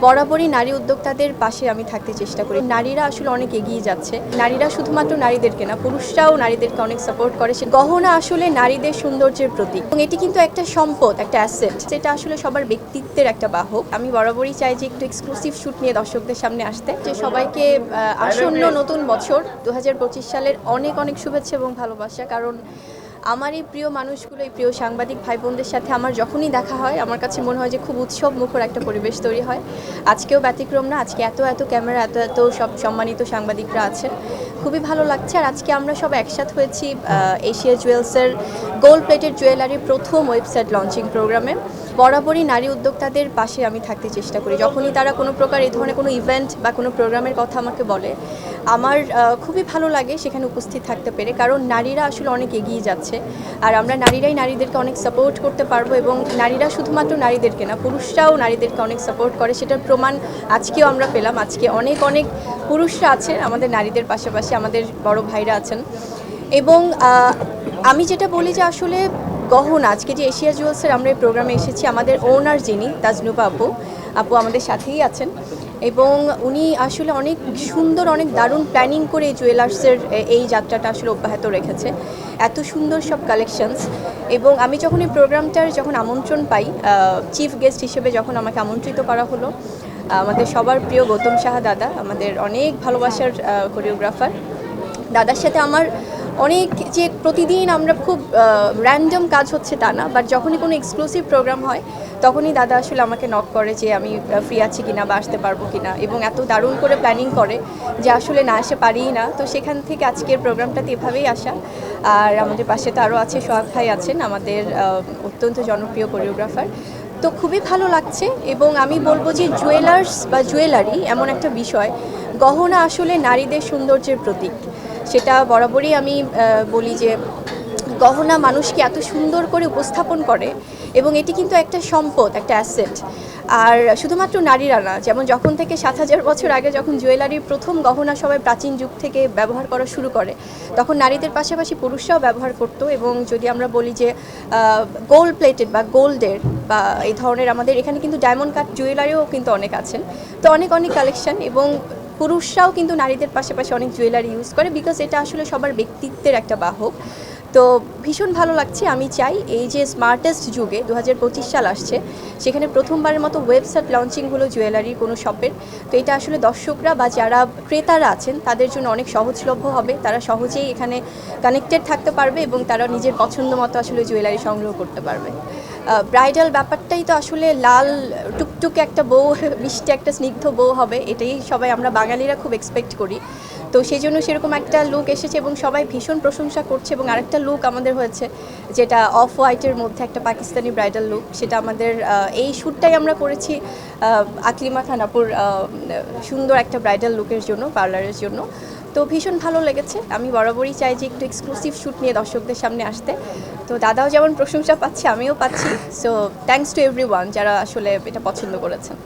বরাবরই নারী উদ্যোক্তাদের পাশে আমি থাকতে চেষ্টা করি। নারীরা আসলে অনেক এগিয়ে যাচ্ছে। নারীরা শুধুমাত্র নারীদেরকে না, পুরুষরাও নারীদেরকে অনেক সাপোর্ট করে। সে গহনা আসলে নারীদের সৌন্দর্যের প্রতীক এবং এটি কিন্তু একটা সম্পদ, একটা অ্যাসেট, যেটা আসলে সবার ব্যক্তিত্বের একটা বাহক। আমি বরাবরই চাই যে একটু এক্সক্লুসিভ শ্যুট নিয়ে দর্শকদের সামনে আসতে, যে সবাইকে আসন্ন নতুন বছর 2025 সালের অনেক অনেক শুভেচ্ছা এবং ভালোবাসা। কারণ আমার এই প্রিয় মানুষগুলো, এই প্রিয় সাংবাদিক ভাই বোনদের সাথে আমার যখনই দেখা হয়, আমার কাছে মনে হয় যে খুব উৎসব মুখর একটা পরিবেশ তৈরি হয়। আজকেও ব্যতিক্রম না। আজকে এত এত ক্যামেরা, এত এত সব সম্মানিত সাংবাদিকরা আছেন, খুবই ভালো লাগছে। আর আজকে আমরা সব একসাথে হয়েছি এশিয়া জুয়েলসের গোল্ড প্লেটেড জুয়েলারি প্রথম ওয়েবসাইট লঞ্চিং প্রোগ্রামে। বরাবরই নারী উদ্যোক্তাদের পাশে আমি থাকতে চেষ্টা করি। যখনই তারা কোনো প্রকার এই ধরনের কোনো ইভেন্ট বা কোনো প্রোগ্রামের কথা আমাকে বলে, আমার খুবই ভালো লাগে সেখানে উপস্থিত থাকতে পেরে। কারণ নারীরা আসলে অনেক এগিয়ে যাচ্ছে, আর আমরা নারীরাই নারীদেরকে অনেক সাপোর্ট করতে পারবো। এবং নারীরা শুধুমাত্র নারীদেরকে না, পুরুষরাও নারীদেরকে অনেক সাপোর্ট করে। সেটার প্রমাণ আজকেও আমরা পেলাম। আজকে অনেক অনেক পুরুষরা আছেন আমাদের নারীদের পাশাপাশি, আমাদের বড় ভাইরা আছেন। এবং আমি যেটা বলি যে আসলে গহনা, আজকে যে এশিয়া জুয়েলসের আমরা এই প্রোগ্রামে এসেছি, আমাদের ওনার যিনি তাজনুবা আপু আমাদের সাথেই আছেন। এবং উনি আসলে অনেক সুন্দর, অনেক দারুণ প্ল্যানিং করে এই জুয়েলার্সের এই যাত্রাটা আসলে অব্যাহত রেখেছে। এত সুন্দর সব কালেকশনস। এবং আমি যখন এই প্রোগ্রামটার আমন্ত্রণ পাই, চিফ গেস্ট হিসেবে যখন আমাকে আমন্ত্রিত করা হলো, আমাদের সবার প্রিয় গৌতম সাহা দাদা, আমাদের অনেক ভালোবাসার কোরিওগ্রাফার, দাদার সাথে আমার অনেক, যে প্রতিদিন আমরা খুব র্যান্ডম কাজ হচ্ছে তা না, বাট যখনই কোনো এক্সক্লুসিভ প্রোগ্রাম হয় তখনই দাদা আসলে আমাকে নক করে যে আমি ফ্রি আছি কিনা বা আসতে পারবো কিনা, এবং এত দারুণ করে প্ল্যানিং করে যে আসলে না আসে পারিই না। তো সেখান থেকে আজকের প্রোগ্রামটাতে এভাবেই আসা। আর আমাদের পাশে তো আরও আছে, সোহাগ ভাই আছেন, আমাদের অত্যন্ত জনপ্রিয় কোরিওগ্রাফার। তো খুবই ভালো লাগছে। এবং আমি বলবো যে জুয়েলার্স বা জুয়েলারি এমন একটা বিষয়, গহনা আসলে নারীদের সৌন্দর্যের প্রতীক। সেটা বরাবরই আমি বলি যে গহনা মানুষকে এত সুন্দর করে উপস্থাপন করে এবং এটি কিন্তু একটা সম্পদ, একটা অ্যাসেট। আর শুধুমাত্র নারীরা না, যেমন যখন থেকে 7000 বছর আগে যখন জুয়েলারির প্রথম গহনা সবাই প্রাচীন যুগ থেকে ব্যবহার করা শুরু করে, তখন নারীদের পাশাপাশি পুরুষরাও ব্যবহার করত। এবং যদি আমরা বলি যে গোল্ড প্লেটেড বা গোল্ডের বা এই ধরনের, আমাদের এখানে কিন্তু ডায়মন্ড কাট জুয়েলারিও কিন্তু অনেক আছেন। তো অনেক অনেক কালেকশন। এবং পুরুষরাও কিন্তু নারীদের পাশাপাশি অনেক জুয়েলারি ইউজ করে, বিকজ এটা আসলে সবার ব্যক্তিত্বের একটা বাহক। তো ভীষণ ভালো লাগছে। আমি চাই এই যে স্মার্টেস্ট যুগে 2025 সাল আসছে, সেখানে প্রথমবারের মতো ওয়েবসাইট লঞ্চিং হলো জুয়েলারির কোনো শপের। তো এটা আসলে দর্শকরা বা যারা ক্রেতারা আছেন তাদের জন্য অনেক সহজলভ্য হবে। তারা সহজেই এখানে কানেক্টেড থাকতে পারবে এবং তারা নিজের পছন্দ মতো আসলে জুয়েলারি সংগ্রহ করতে পারবে। ব্রাইডাল ব্যাপারটাই তো আসলে লাল টুকটুকে একটা বউ, মিষ্টি একটা স্নিগ্ধ বউ হবে, এটাই সবাই আমরা বাঙালিরা খুব এক্সপেক্ট করি। তো সেই জন্য সেরকম একটা লুক এসেছে এবং সবাই ভীষণ প্রশংসা করছে। এবং আরেকটা লুক আমাদের হয়েছে, যেটা অফ হোয়াইটের মধ্যে একটা পাকিস্তানি ব্রাইডাল লুক, সেটা আমাদের এই শ্যুটটাই আমরা করেছি আকলিমা খান আপুর সুন্দর একটা ব্রাইডাল লুকের জন্য, পার্লারের জন্য। তো ভীষণ ভালো লেগেছে। আমি বরাবরই চাই যে একটু এক্সক্লুসিভ শ্যুট নিয়ে দর্শকদের সামনে আসতে। তো দাদাও যেমন প্রশংসা পাচ্ছে, আমিও পাচ্ছি। সো থ্যাঙ্কস টু এভরিওয়ান যারা আসলে এটা পছন্দ করেছেন।